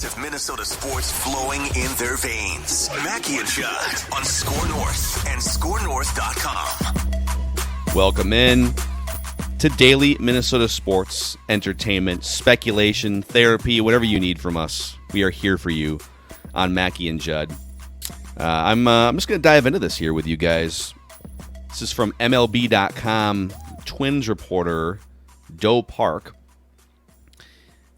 Of Minnesota sports flowing in their veins. Mackey and Judd on SKOR North and SKORNorth.com. Welcome in to daily Minnesota sports, entertainment, speculation, therapy, whatever you need from us. We are here for you on Mackey and Judd. I'm just going to dive into this here with you guys. This is from MLB.com Twins reporter Doe Park.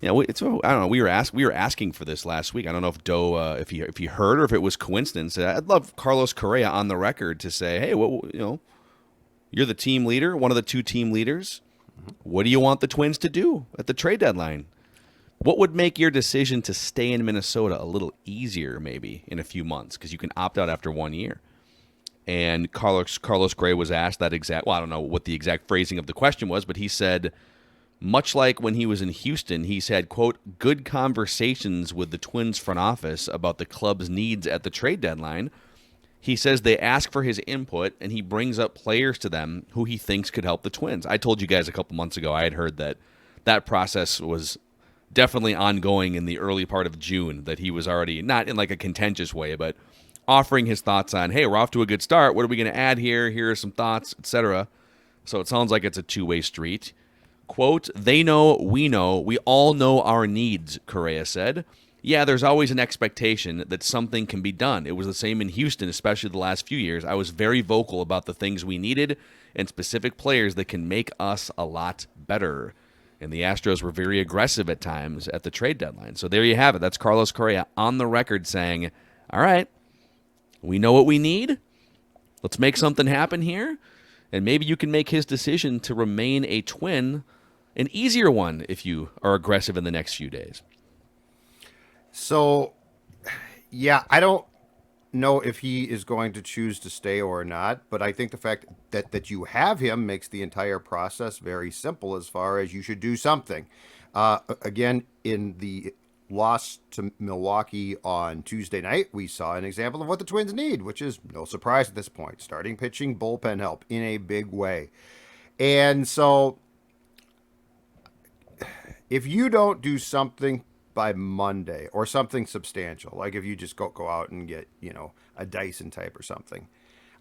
Yeah, I don't know. We were asking for this last week. I don't know if Doe, if he heard or if it was coincidence. I'd love Carlos Correa on the record to say, "Hey, you're the team leader, one of the two team leaders. What do you want the Twins to do at the trade deadline? What would make your decision to stay in Minnesota a little easier, maybe in a few months, because you can opt out after 1 year?" And Carlos Correa was asked that exact. Well, I don't know what the exact phrasing of the question was, but he said, much like when he was in Houston, he's had, quote, good conversations with the Twins front office about the club's needs at the trade deadline. He says they ask for his input, and he brings up players to them who he thinks could help the Twins. I told you guys a couple months ago I had heard that process was definitely ongoing in the early part of June, that he was already, not in like a contentious way, but offering his thoughts on, hey, we're off to a good start. What are we going to add here? Here are some thoughts, etc. So it sounds like it's a two-way street. Quote, they know, we all know our needs, Correa said. Yeah, there's always an expectation that something can be done. It was the same in Houston, especially the last few years. I was very vocal about the things we needed and specific players that can make us a lot better. And the Astros were very aggressive at times at the trade deadline. So there you have it. That's Carlos Correa on the record saying, all right, we know what we need. Let's make something happen here. And maybe you can make his decision to remain a Twin an easier one if you are aggressive in the next few days. So, yeah, I don't know if he is going to choose to stay or not, but I think the fact that you have him makes the entire process very simple as far as you should do something. Again, in the loss to Milwaukee on Tuesday night, we saw an example of what the Twins need, which is no surprise at this point. Starting pitching, bullpen help in a big way. And so if you don't do something by Monday or something substantial, like if you just go out and get, a Dyson type or something,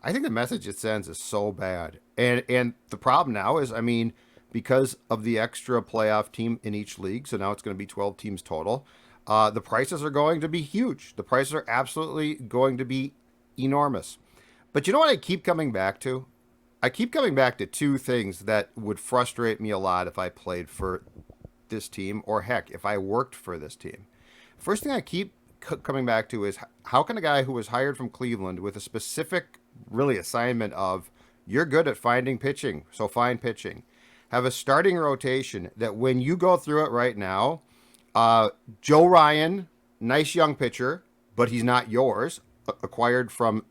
I think the message it sends is so bad. And the problem now is, because of the extra playoff team in each league, so now it's going to be 12 teams total, the prices are going to be huge. The prices are absolutely going to be enormous. But you know what I keep coming back to? I keep coming back to two things that would frustrate me a lot if I played for this team, or heck, if I worked for this team. First thing I keep coming back to is, how can a guy who was hired from Cleveland with a specific really assignment of, you're good at finding pitching, so find pitching, have a starting rotation that when you go through it right now, Joe Ryan, nice young pitcher, but he's not yours, acquired from,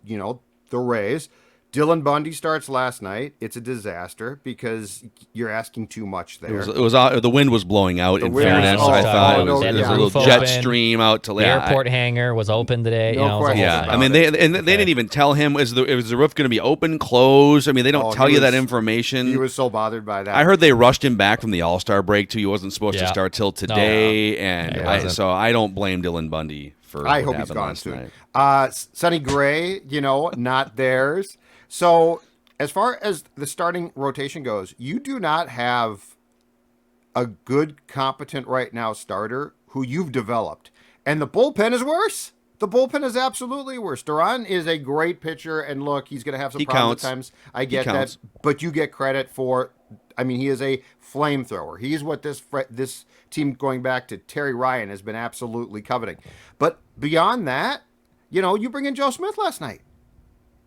the Rays. Dylan Bundy starts last night. It's a disaster because you're asking too much there. It was the wind was blowing out. In fairness, I thought there was a little jet stream out to the airport hangar was open today. They didn't even tell him is the roof going to be open, closed. They don't tell you that information. He was so bothered by that. I heard they rushed him back from the All-Star break too. He wasn't supposed to start till today, so I don't blame Dylan Bundy for. I hope he's gone soon. Sonny Gray, not theirs. So as far as the starting rotation goes, you do not have a good, competent right now starter who you've developed. And the bullpen is worse. The bullpen is absolutely worse. Duran is a great pitcher, and look, he's going to have some problems at times. I get that, but you get credit for, he is a flamethrower. He's what this team, going back to Terry Ryan, has been absolutely coveting. But beyond that, you bring in Joe Smith last night.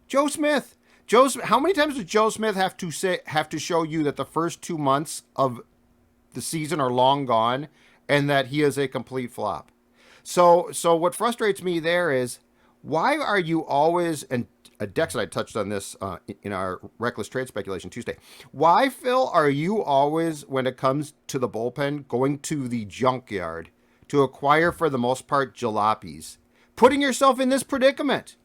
Joe Smith. How many times does Joe Smith have to show you that the first 2 months of the season are long gone and that he is a complete flop? So what frustrates me there is, why are you always, and Dex and I touched on this in our reckless trade speculation Tuesday, why, Phil, are you always, when it comes to the bullpen, going to the junkyard to acquire, for the most part, jalopies, putting yourself in this predicament?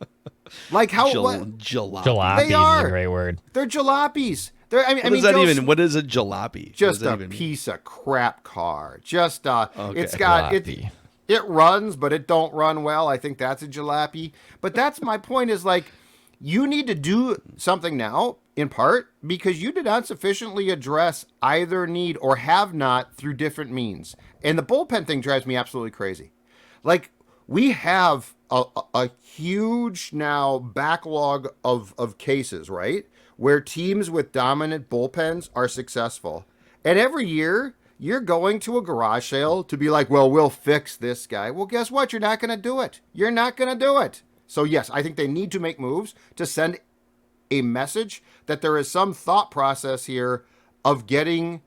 Like how jalopies they are. Is a great word. They're jalopies. I mean, What is a jalopy? Just a piece of crap car. Just it's got Jalopy. it runs, but it don't run well. I think that's a jalopy. But that's my point. Is like you need to do something now, in part because you did not sufficiently address either need or have not through different means. And the bullpen thing drives me absolutely crazy. Like we have a huge now backlog of cases, right? Where teams with dominant bullpens are successful. And every year, you're going to a garage sale to be like, well, we'll fix this guy. Well, guess what? You're not going to do it. You're not going to do it. So, yes, I think they need to make moves to send a message that there is some thought process here of getting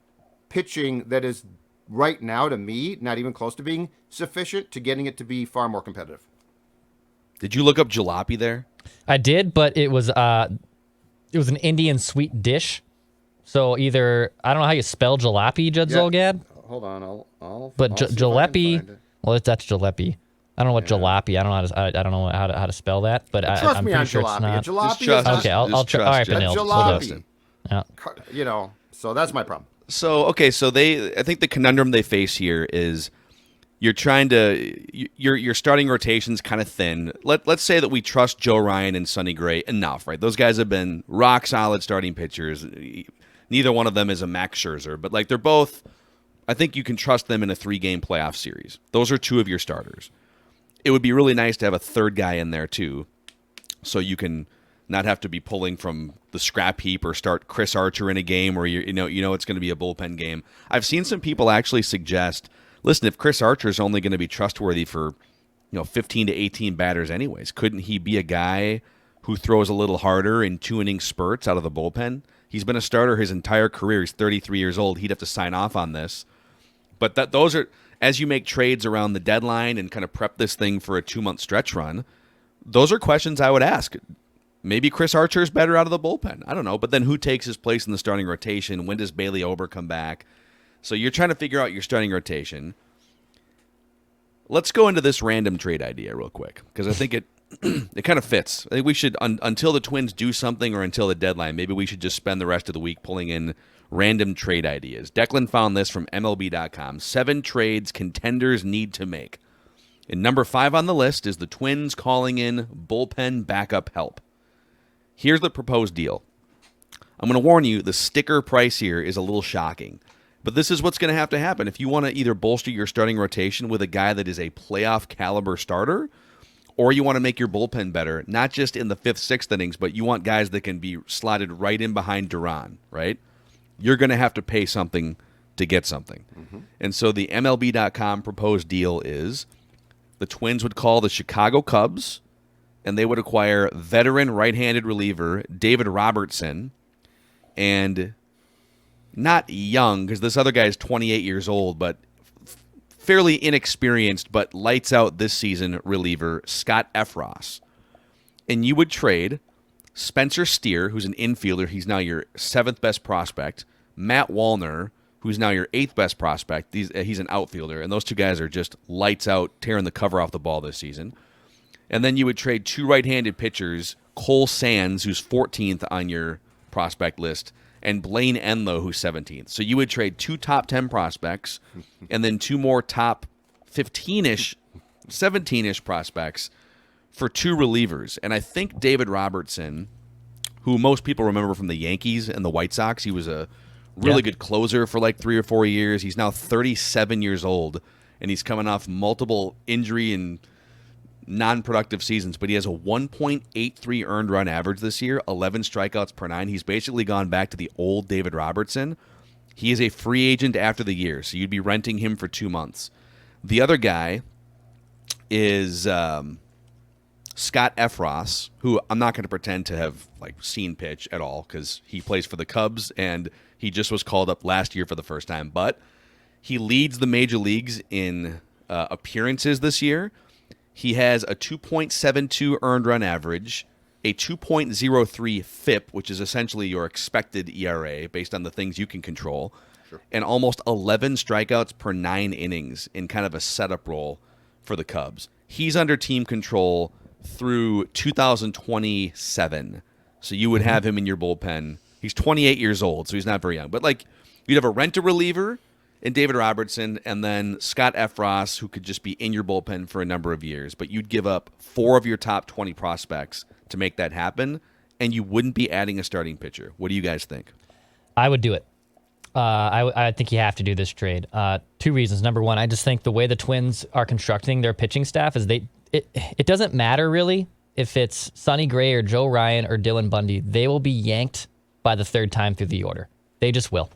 pitching that is right now, to me, not even close to being sufficient to getting it to be far more competitive. Did you look up jalopy there? I did, but it was an Indian sweet dish. So either I don't know how you spell jalopy, Judd Zolgad. Hold on, I'll But see if I can find jalopy, it. well, that's jalopy. I don't know what jalopy. I don't know how to spell that. But Trust I'm me pretty on sure it's jalopy. not. A jalopy Just is trust not, Okay, I'll Just try. All right, trust Benil. Judd. We'll jalopy. do. Yeah. So that's my problem. So okay, so I think the conundrum they face here is you're trying to your starting rotation's kind of thin. Let's say that we trust Joe Ryan and Sonny Gray enough, right? Those guys have been rock solid starting pitchers. Neither one of them is a Max Scherzer, but like they're both. I think you can trust them in a 3-game playoff series. Those are two of your starters. It would be really nice to have a third guy in there too, so you can not have to be pulling from the scrap heap or start Chris Archer in a game where you know it's going to be a bullpen game. I've seen some people actually suggest, listen, if Chris Archer is only going to be trustworthy for 15 to 18 batters anyways, couldn't he be a guy who throws a little harder in 2-inning spurts out of the bullpen? He's been a starter his entire career. He's 33 years old. He'd have to sign off on this. But those are, as you make trades around the deadline and kind of prep this thing for a 2-month stretch run, those are questions I would ask. Maybe Chris Archer is better out of the bullpen. I don't know. But then who takes his place in the starting rotation? When does Bailey Ober come back? So you're trying to figure out your starting rotation. Let's go into this random trade idea real quick because I think it kind of fits. I think we should, until the Twins do something or until the deadline, maybe we should just spend the rest of the week pulling in random trade ideas. Declan found this from MLB.com. 7 trades contenders need to make. And number 5 on the list is the Twins calling in bullpen backup help. Here's the proposed deal. I'm going to warn you, the sticker price here is a little shocking. But this is what's going to happen. If you want to either bolster your starting rotation with a guy that is a playoff caliber starter, or you want to make your bullpen better, not just in the 5th, 6th innings, but you want guys that can be slotted right in behind Duran, right? You're going to have to pay something to get something. Mm-hmm. And so the MLB.com proposed deal is the Twins would call the Chicago Cubs, and they would acquire veteran right-handed reliever David Robertson, and not young, because this other guy is 28 years old, but fairly inexperienced, but lights out this season reliever Scott Efros. And you would trade Spencer Steer, who's an infielder. He's now your 7th best prospect. Matt Wallner, who's now your 8th best prospect. He's an outfielder. And those two guys are just lights out, tearing the cover off the ball this season. And then you would trade 2 right-handed pitchers, Cole Sands, who's 14th on your prospect list, and Blaine Enlow, who's 17th. So you would trade 2 top 10 prospects and then 2 more top 15-ish, 17-ish prospects for 2 relievers. And I think David Robertson, who most people remember from the Yankees and the White Sox, he was a really good closer for like 3 or 4 years. He's now 37 years old, and he's coming off multiple injury and non-productive seasons, but he has a 1.83 earned run average this year, 11 strikeouts per 9. He's basically gone back to the old David Robertson. He is a free agent after the year, so you'd be renting him for 2 months. The other guy is Scott Efros, who I'm not going to pretend to have seen pitch at all because he plays for the Cubs and he just was called up last year for the first time, but he leads the major leagues in appearances this year. He has a 2.72 earned run average, a 2.03 FIP, which is essentially your expected ERA based on the things you can control, and almost 11 strikeouts per 9 innings in kind of a setup role for the Cubs. He's under team control through 2027, so you would have him in your bullpen He's 28 years old, so he's not very young. But like you'd have a renter reliever in David Robertson, and then Scott Efros, who could just be in your bullpen for a number of years. But you'd give up 4 of your top 20 prospects to make that happen, and you wouldn't be adding a starting pitcher. What do you guys think? I would do it. I think you have to do this trade. 2 reasons. Number one, I just think the way the Twins are constructing their pitching staff is it doesn't matter really if it's Sonny Gray or Joe Ryan or Dylan Bundy. They will be yanked by the 3rd time through the order. They just will.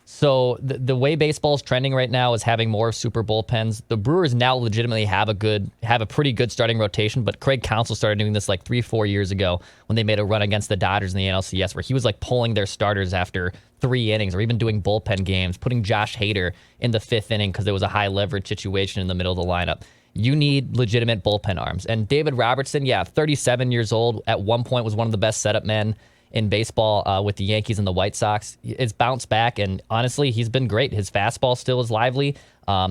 So the way baseball is trending right now is having more super bullpens. The Brewers now legitimately have a pretty good starting rotation, but Craig Counsell started doing this like 3-4 years ago when they made a run against the Dodgers in the NLCS, where he was like pulling their starters after 3 innings, or even doing bullpen games, putting Josh Hader in the 5th inning because there was a high leverage situation in the middle of the lineup. You need legitimate bullpen arms. And David Robertson, 37 years old, at one point was one of the best setup men in baseball with the Yankees and the White Sox. It's bounced back, and honestly, he's been great. His fastball still is lively.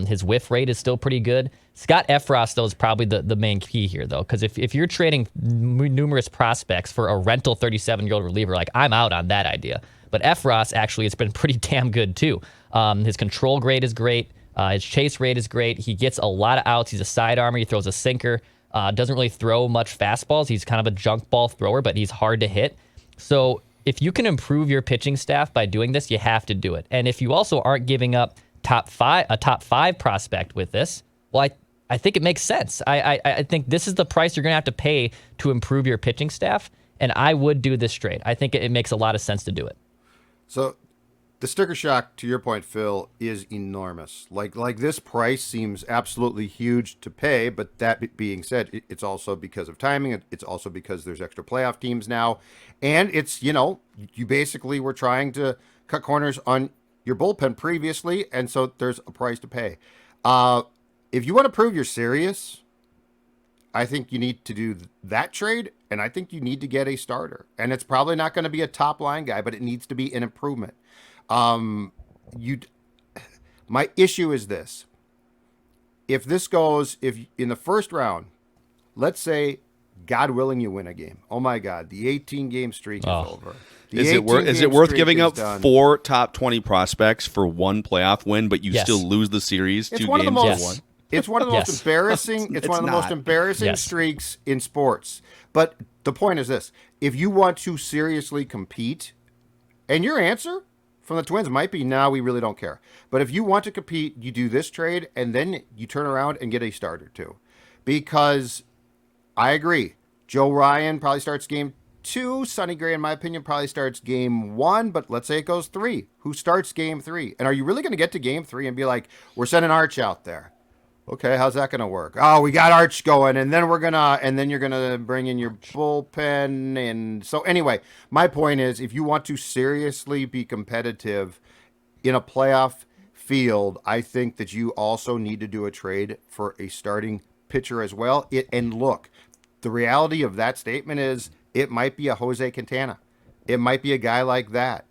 His whiff rate is still pretty good. Scott Efros, though, is probably the main key here, though, because if you're trading numerous prospects for a rental 37-year-old reliever, like, I'm out on that idea. But Efros, actually, it's been pretty damn good, too. His control grade is great. His chase rate is great. He gets a lot of outs. He's a sidearmer. He throws a sinker. Doesn't really throw much fastballs. He's kind of a junk ball thrower, but he's hard to hit. So if you can improve your pitching staff by doing this, you have to do it. And if you also aren't giving up a top five prospect with this, well, I think it makes sense. I think this is the price you're going to have to pay to improve your pitching staff, and I would do this trade. I think it makes a lot of sense to do it. So the sticker shock, to your point, Phil, is enormous. Like this price seems absolutely huge to pay, but that being said, it's also because of timing. It's also because there's extra playoff teams now. And it's, you basically were trying to cut corners on your bullpen previously, and so there's a price to pay. If you want to prove you're serious, I think you need to do that trade, and I think you need to get a starter. And it's probably not going to be a top line guy, but it needs to be an improvement. My issue is this. If in the first round, let's say, God willing, you win a game. Oh my God, the 18-game streak is over. Is it worth giving up 4 top 20 prospects for 1 playoff win, but you still lose the series 2 games to 1? It's one of the most embarrassing. It's one of the most embarrassing streaks in sports. But the point is this: if you want to seriously compete, and your answer from the Twins might be, no, we really don't care. But if you want to compete, you do this trade, and then you turn around and get a starter too. Because I agree, Joe Ryan probably starts game 2. Sonny Gray, in my opinion, probably starts game 1. But let's say it goes 3. Who starts game 3? And are you really going to get to game 3 and be like, we're sending Arch out there? Okay, how's that going to work? Oh, we got Arch going, and then you're gonna bring in your bullpen, and so anyway, my point is, if you want to seriously be competitive in a playoff field, I think that you also need to do a trade for a starting pitcher as well. And look, the reality of that statement is, it might be a Jose Quintana, it might be a guy like that.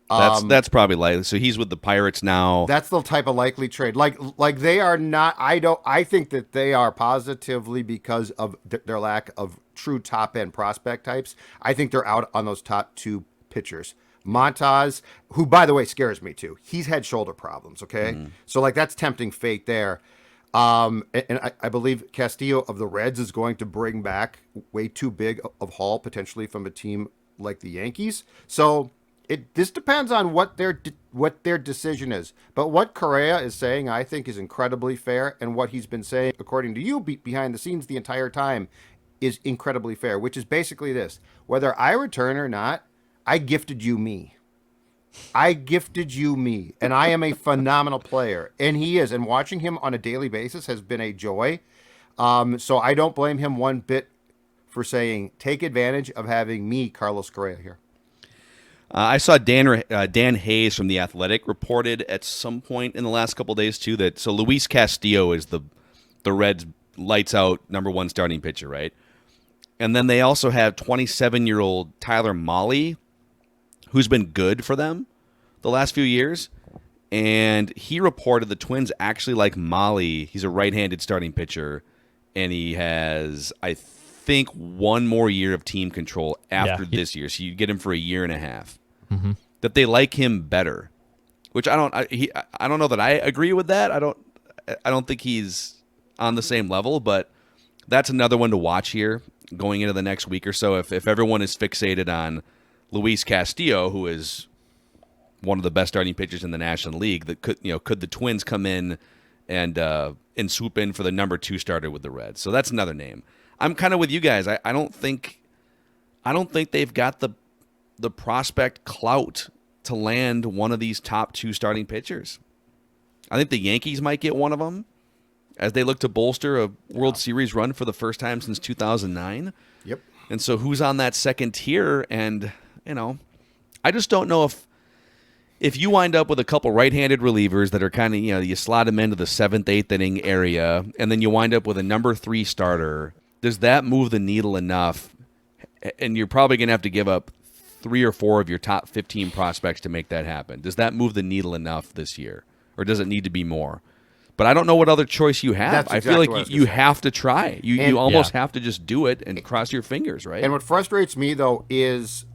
That's probably likely. So he's with the Pirates now. That's the type of likely trade. Like they are not. I think that they are positively, because of their lack of true top end prospect types. I think they're out on those top 2 pitchers. Montas, who by the way scares me too. He's had shoulder problems. Okay, so like that's tempting fate there. And I believe Castillo of the Reds is going to bring back way too big of haul potentially from a team like the Yankees. So. This depends on what their decision is. But what Correa is saying, I think, is incredibly fair, and what he's been saying, according to you, behind the scenes the entire time, is incredibly fair, which is basically this: whether I return or not, I gifted you me. And I am a phenomenal player, and he is. And watching him on a daily basis has been a joy. So I don't blame him one bit for saying, take advantage of having me, Carlos Correa, here. I saw Dan Hayes from The Athletic reported at some point in the last couple of days, too, that so Luis Castillo is the Reds' lights-out number 1 starting pitcher, right? And then they also have 27-year-old Tyler Mahle, who's been good for them the last few years. And he reported the Twins actually like Mahle. He's a right-handed starting pitcher, and he has, I think, 1 more year of team control after this year. So you get him for a year and a half. that they like him better, which I don't know that I agree with that. I don't think he's on the same level, but that's another one to watch here going into the next week or so. If everyone is fixated on Luis Castillo, who is one of the best starting pitchers in the National League, that could the Twins come in and swoop in for the number 2 starter with the Reds? So that's another name. I'm kind of with you guys. I don't think they've got the prospect clout to land one of these top 2 starting pitchers. I think the Yankees might get one of them as they look to bolster a World Series run for the first time since 2009. Yep. And so who's on that second tier? And, I just don't know if you wind up with a couple right-handed relievers that are kind of, you slot them into the 7th, 8th inning area, and then you wind up with a number 3 starter, does that move the needle enough? And you're probably going to have to give up 3 or 4 of your top 15 prospects to make that happen. Does that move the needle enough this year? Or does it need to be more? But I don't know what other choice you have. That's I feel exactly like what I was you gonna say. have to try. You almost have to just do it and cross your fingers, right? And what frustrates me, though, is,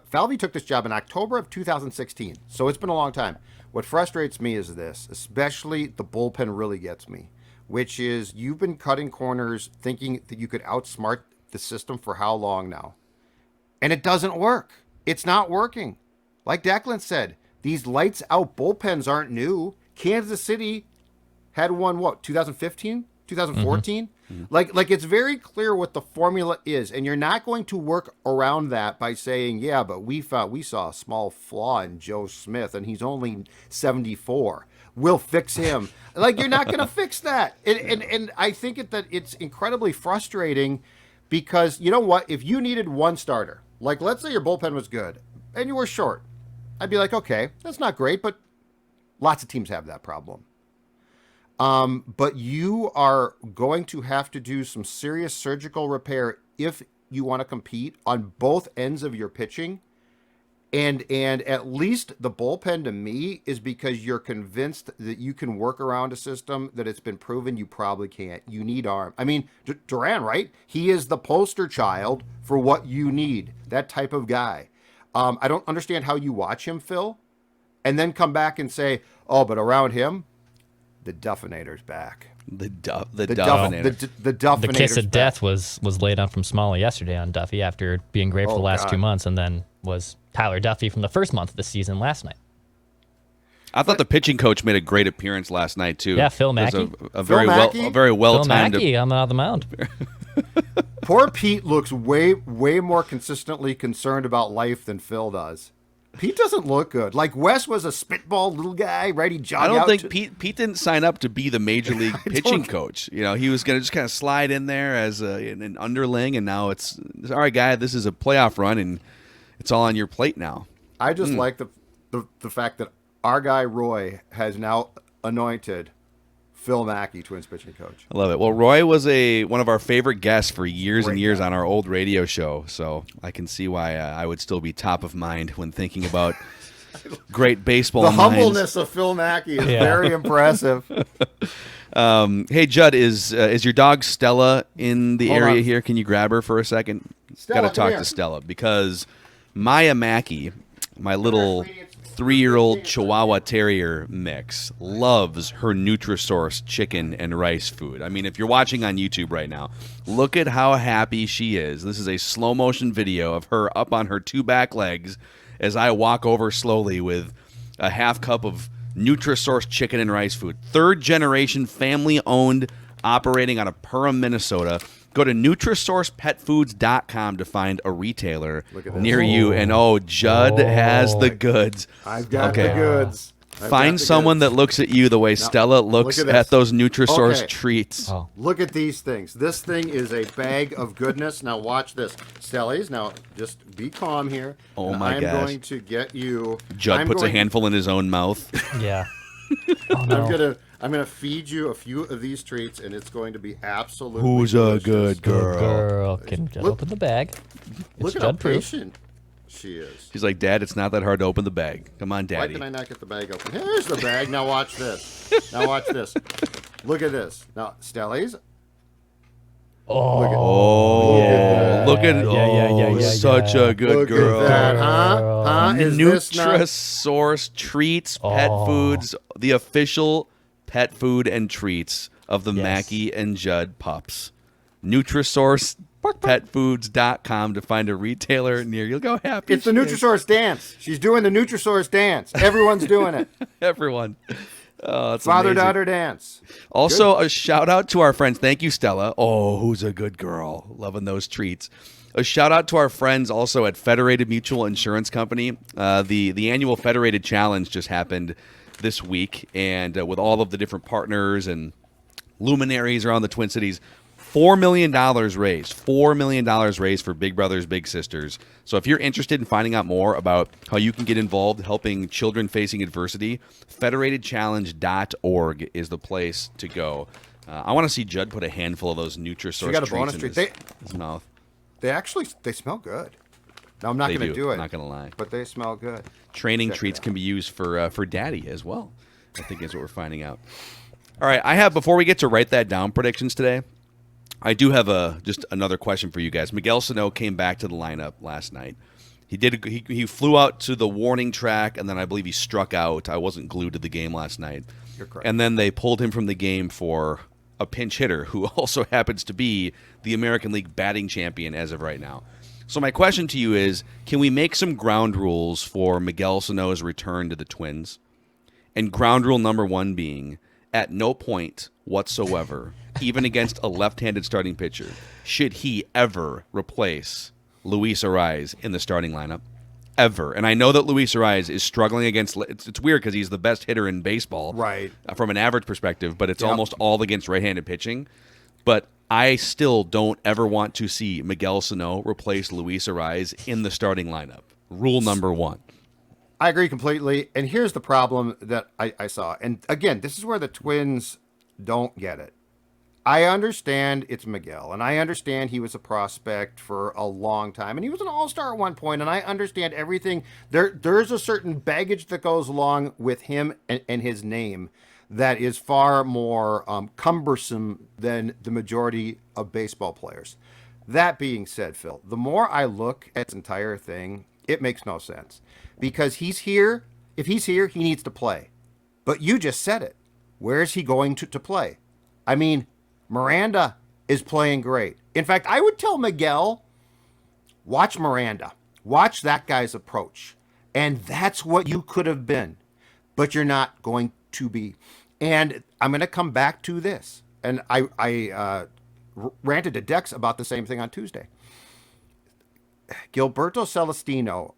Falvey took this job in October of 2016, so it's been a long time. What frustrates me is this, especially the bullpen really gets me, which is you've been cutting corners thinking that you could outsmart the system for how long now? And it doesn't work. It's not working. Like Declan said, these lights out bullpens aren't new. Kansas City had one, 2015, 2014? Like it's very clear what the formula is, and you're not going to work around that by saying, yeah, but we saw a small flaw in Joe Smith, and he's only 74. We'll fix him. Like, you're not going to fix that. And I think that it's incredibly frustrating because, you know what? If you needed one starter, like let's say your bullpen was good and you were short, I'd be like, okay, that's not great, but lots of teams have that problem. But you are going to have to do some serious surgical repair if you want to compete on both ends of your pitching. And at least the bullpen to me is because you're convinced that you can work around a system that it's been proven you probably can't. You need arm. I mean, Duran, right? He is the poster child for what you need, that type of guy. I don't understand how you watch him, Phil, and then come back and say, oh, but around him, the Duffinator's back. The Duffinator. The Duffinator's The kiss of back. death was laid on from Smalley yesterday on Duffy after being great for the last God. 2 months, and then was Tyler Duffy from the first month of the season last night. I thought the pitching coach made a great appearance last night too. Yeah, Phil It was Mackey. a very Phil well timed. Mackey on the mound. Poor Pete looks way more consistently concerned about life than Phil does. Pete doesn't look good. Like Wes was a spitball little guy, right? He jogged I don't out think to- Pete didn't sign up to be the major league pitching coach. He was going to just kind of slide in there as an underling, and now it's all right, guy. This is a playoff run, and it's all on your plate now. I just like the fact that our guy Roy has now anointed Phil Mackey Twins pitching coach. I love it. Well, Roy was one of our favorite guests for years and Great years guy. on our old radio show, so I can see why I would still be top of mind when thinking about great baseball The minds. humbleness of Phil Mackey is very impressive. Hey, Judd, is your dog Stella in the Hold area on. here? Can you grab her for a second? Stella, Got to come talk here. to Stella because Maya Mackey, my little 3-year-old Chihuahua Terrier mix, loves her Nutrisource chicken and rice food. I mean, if you're watching on YouTube right now, look at how happy she is. This is a slow motion video of her up on her 2 back legs as I walk over slowly with a half cup of Nutrisource chicken and rice food. 3rd generation, family owned, operating out of Perham, Minnesota. Go to NutrisourcePetFoods.com to find a retailer Look at this. near you. And Judd has the goods. I've got Okay. the goods. I've Find got the someone goods. that looks at you the way Stella looks look at at this. those Nutrisource Okay. treats. Oh. Look at these things. This thing is a bag of goodness. Now watch this. Stellies, now just be calm here. Oh And my I'm gosh. going to get you. Judd I'm puts a going- handful in his own mouth. Yeah. Oh, no. I'm gonna feed you a few of these treats, and it's going to be absolutely. Who's a delicious. good girl? Girl, can just Look- open the bag. Look It's at how Judd proof. patient she is. She's like, Dad, it's not that hard to open the bag. Come on, Why Daddy. can I not get the bag open? Here's the bag. Now watch this. Now watch this. Look at this. Now, Stellies. Oh, Look at, Oh, look at Look at such a good Look girl. at that, huh? Is this not? Nutrisource treats, pet foods, the official pet food and treats of the Mackie and Judd pups. Nutrisource petfoods.com to find a retailer near you. You'll go happy. It's the Nutrisource dance. She's doing the Nutrisource dance. Everyone's doing it. Everyone. Oh, it's Father-daughter dance. Also, a shout out to our friends. Thank you, Stella. Oh, who's a good girl. Loving those treats. A shout out to our friends also at Federated Mutual Insurance Company. The annual Federated Challenge just happened this week, and with all of the different partners and luminaries around the Twin Cities, $4 million raised. $4 million raised for Big Brothers Big Sisters. So if you're interested in finding out more about how you can get involved helping children facing adversity, federatedchallenge.org is the place to go. I want to see Judd put a handful of those Nutrisource got a treats bonus in treat. his mouth. They smell good. Now, I'm not going to do it. I'm not going to lie. But they smell good. Training treats can be used for daddy as well, I think is what we're finding out. All right, before we get to write that down predictions today, I do have just another question for you guys. Miguel Sano came back to the lineup last night. He flew out to the warning track, and then I believe he struck out. I wasn't glued to the game last night. You're correct. And then they pulled him from the game for a pinch hitter who also happens to be the American League batting champion as of right now. So my question to you is, can we make some ground rules for Miguel Sano's return to the Twins? And ground rule number one being, at no point whatsoever, even against a left-handed starting pitcher, should he ever replace Luis Arraez in the starting lineup. Ever. And I know that Luis Arraez is struggling against... It's weird because he's the best hitter in baseball. Right. From an average perspective, but it's almost all against right-handed pitching. But I still don't ever want to see Miguel Sano replace Luis Arraez in the starting lineup. Rule number one. I agree completely. And here's the problem that I saw. And again, this is where the Twins don't get it. I understand it's Miguel, and I understand he was a prospect for a long time, and he was an all-star at one point, and I understand everything. There's a certain baggage that goes along with him and his name that is far more cumbersome than the majority of baseball players. That being said, Phil, the more I look at this entire thing, it makes no sense. Because he's here. If he's here, he needs to play. But you just said it. Where is he going to play? I mean, Miranda is playing great. In fact, I would tell Miguel, watch Miranda. Watch that guy's approach. And that's what you could have been. But you're not going to be. And I'm going to come back to this. And I ranted to Dex about the same thing on Tuesday. Gilberto Celestino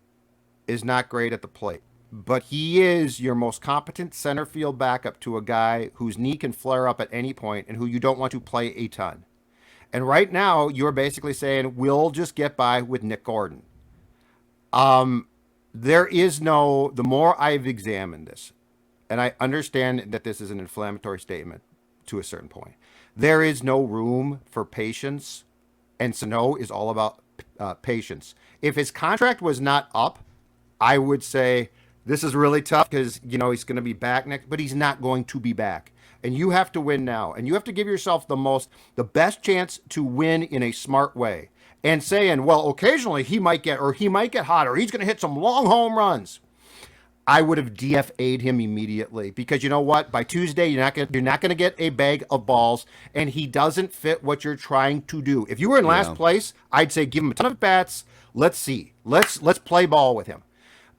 is not great at the plate, but he is your most competent center field backup to a guy whose knee can flare up at any point and who you don't want to play a ton. And right now, you're basically saying, we'll just get by with Nick Gordon. There is no, the more I've examined this, and I understand that this is an inflammatory statement to a certain point, there is no room for patience, and Sano is all about patience. If his contract was not up, I would say this is really tough because, you know, he's going to be back next, but he's not going to be back. And you have to win now. And you have to give yourself the best chance to win in a smart way. And saying, well, occasionally he might get hot, or he's going to hit some long home runs. I would have DFA'd him immediately because you know what? By Tuesday, you're not going to get a bag of balls, and he doesn't fit what you're trying to do. If you were in last place, I'd say give him a ton of bats. Let's see. Let's play ball with him.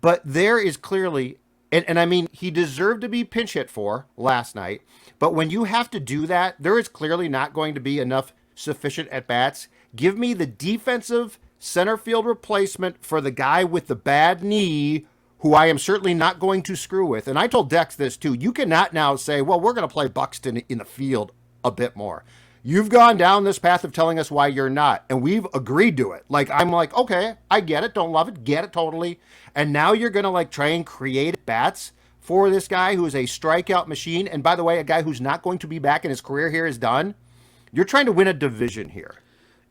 But there is clearly, and I mean, he deserved to be pinch hit for last night. But when you have to do that, there is clearly not going to be enough sufficient at bats. Give me the defensive center field replacement for the guy with the bad knee, who I am certainly not going to screw with. And I told Dex this too. You cannot now say, well, we're going to play Buxton in the field a bit more. You've gone down this path of telling us why you're not, and we've agreed to it. Like, I'm like, okay, I get it, don't love it, get it totally. And now you're going to like try and create bats for this guy who is a strikeout machine. And by the way, a guy who's not going to be back and his career here is done. You're trying to win a division here.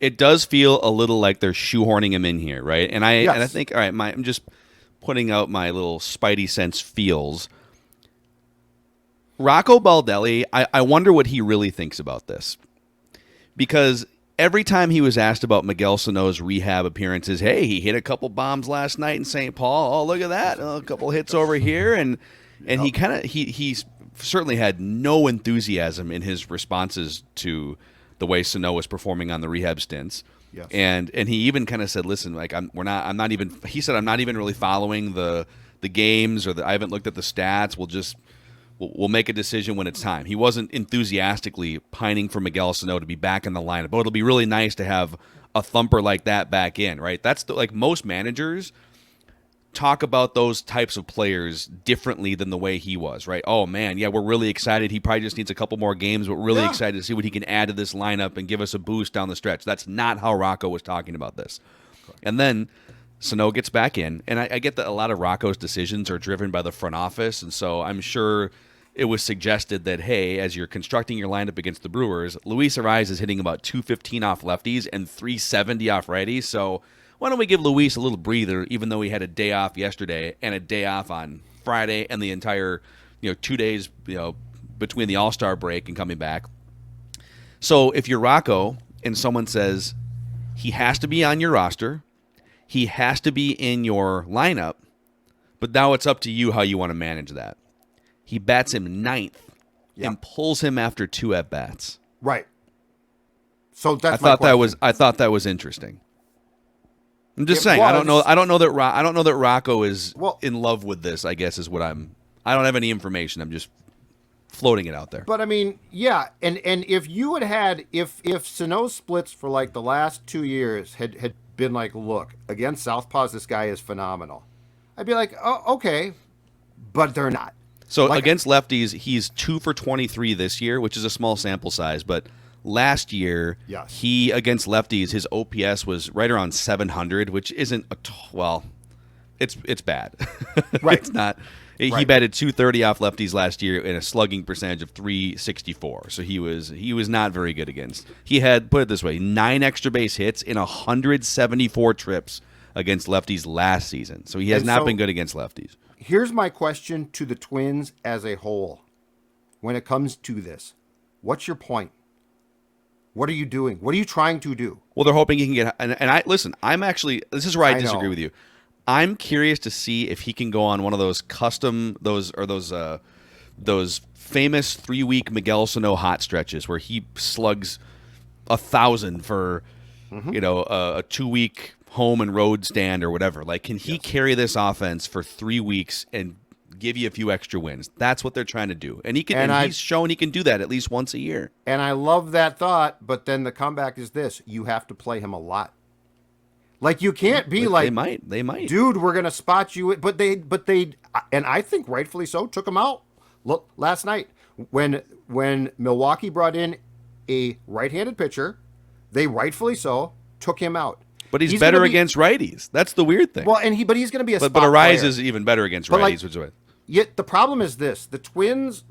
It does feel a little like they're shoehorning him in here, right? And I think, all right, I'm just putting out my little spidey sense feels. Rocco Baldelli, I wonder what he really thinks about this. Because every time he was asked about Miguel Sano's rehab appearances, hey, he hit a couple bombs last night in St. Paul. Oh, look at that. Oh, a couple hits over here. And he kind of he certainly had no enthusiasm in his responses to the way Sano was performing on the rehab stints. Yes. And he even kind of said, listen, like I'm not even really following the games, or I haven't looked at the stats. We'll make a decision when it's time. He wasn't enthusiastically pining for Miguel Sano to be back in the lineup. But it'll be really nice to have a thumper like that back in, right? That's like most managers talk about those types of players differently than the way he was, right? Oh, man, yeah, we're really excited. He probably just needs a couple more games. We're really excited to see what he can add to this lineup and give us a boost down the stretch. That's not how Rocco was talking about this. And then Sano gets back in, and I get that a lot of Rocco's decisions are driven by the front office, and so I'm sure it was suggested that, hey, as you're constructing your lineup against the Brewers, Luis Arraez is hitting about 215 off lefties and 370 off righties, so why don't we give Luis a little breather, even though he had a day off yesterday and a day off on Friday and the entire 2 days between the All-Star break and coming back. So if you're Rocco and someone says he has to be on your roster, he has to be in your lineup, but now it's up to you how you want to manage that. He bats him ninth and pulls him after 2 at-bats. Right. So that's I thought that was interesting. I'm just saying. I don't know that Rocco is in love with this. I guess is what I don't have any information. I'm just floating it out there. But I mean, yeah, and if you had if Sano's splits for like the last 2 years had been like, look, against Southpaws, this guy is phenomenal, I'd be like, oh, okay, but they're not. So against lefties, he's 2 for 23 this year, which is a small sample size, but last year, he against lefties, his OPS was right around 700, which isn't it's bad. Right. It's not. He batted 230 off lefties last year in a slugging percentage of 364. So he was not very good against. He had, put it this way, 9 extra base hits in 174 trips against lefties last season. So he has not been good against lefties. Here's my question to the Twins as a whole. When it comes to this, what's your point? What are you doing? What are you trying to do? Well, they're hoping he can get. And listen, I'm actually. This is where I disagree with you. I'm curious to see if he can go on one of those custom those famous 3-week Miguel Sano hot stretches where he slugs 1,000 for a 2-week home and road stand or whatever. Like, can he carry this offense for 3 weeks and give you a few extra wins? That's what they're trying to do, and he's shown he can do that at least once a year. And I love that thought, but then the comeback is this: you have to play him a lot. Like, you can't be like, they might, dude, we're gonna spot you. But they, and I think rightfully so, took him out. Look, last night when Milwaukee brought in a right-handed pitcher, they rightfully so took him out. But he's better against righties. That's the weird thing. Well, but he's going to be a spot But Arraez player. is even better against righties. Yet the problem is this: the Twins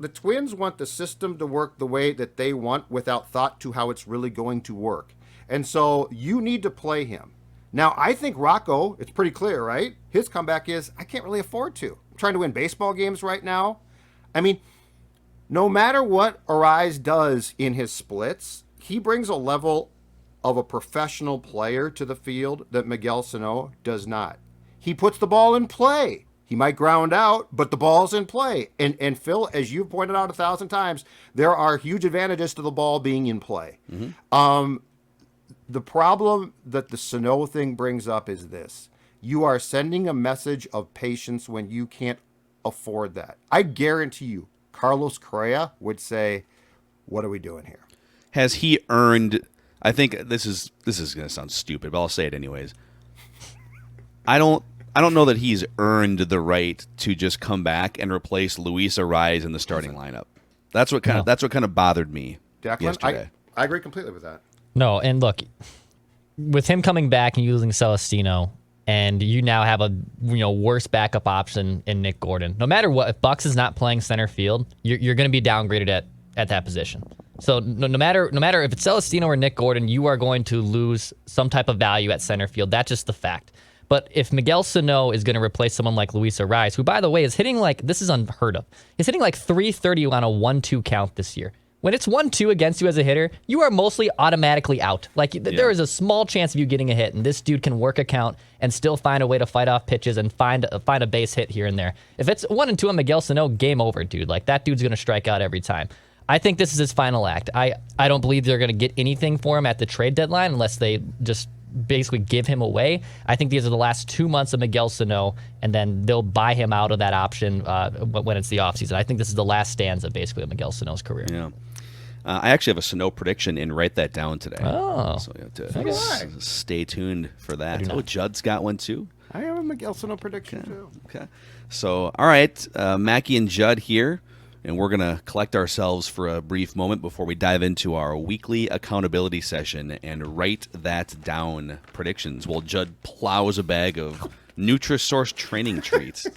want the system to work the way that they want without thought to how it's really going to work. And so you need to play him. Now, I think Rocco, it's pretty clear, right? His comeback is, I can't really afford to. I'm trying to win baseball games right now. I mean, no matter what Arraez does in his splits, he brings a level of a professional player to the field that Miguel Sano does not. He puts the ball in play. He might ground out, but the ball's in play. And Phil, as you've pointed out 1,000 times, there are huge advantages to the ball being in play. Mm-hmm. The problem that the Sano thing brings up is this: you are sending a message of patience when you can't afford that. I guarantee you, Carlos Correa would say, "What are we doing here?" Has he earned? I think this is going to sound stupid, but I'll say it anyways. I don't know that he's earned the right to just come back and replace Luis Arraez in the starting lineup. That's what kind of bothered me yesterday. I agree completely with that. No, and look, with him coming back and you losing Celestino, and you now have a worse backup option in Nick Gordon. No matter what, if Bucks is not playing center field, you're going to be downgraded at that position. So no matter if it's Celestino or Nick Gordon, you are going to lose some type of value at center field. That's just the fact. But if Miguel Sano is going to replace someone like Luis Arraez, who, by the way, is hitting this is unheard of. He's hitting 330 on a 1-2 count this year. when it's 1-2 against you as a hitter, you are mostly automatically out. Like there is a small chance of you getting a hit, and this dude can work a count and still find a way to fight off pitches and find a base hit here and there. If it's 1-2 on Miguel Sano, game over, dude. Like that dude's gonna strike out every time. I think this is his final act. I don't believe they're gonna get anything for him at the trade deadline unless they just basically give him away. I think these are the last 2 months of Miguel Sano, and then they'll buy him out of that option when it's the offseason. I think this is the last stanza, basically, of Miguel Sano's career. Yeah. I actually have a Sano prediction and write that down today. Oh. So you have to stay tuned for that. Oh, Judd's got one too? I have a Miguel Sano prediction too. Okay. So, all right, Mackie and Judd here, and we're going to collect ourselves for a brief moment before we dive into our weekly accountability session and write that down predictions while Judd plows a bag of Nutrisource training treats.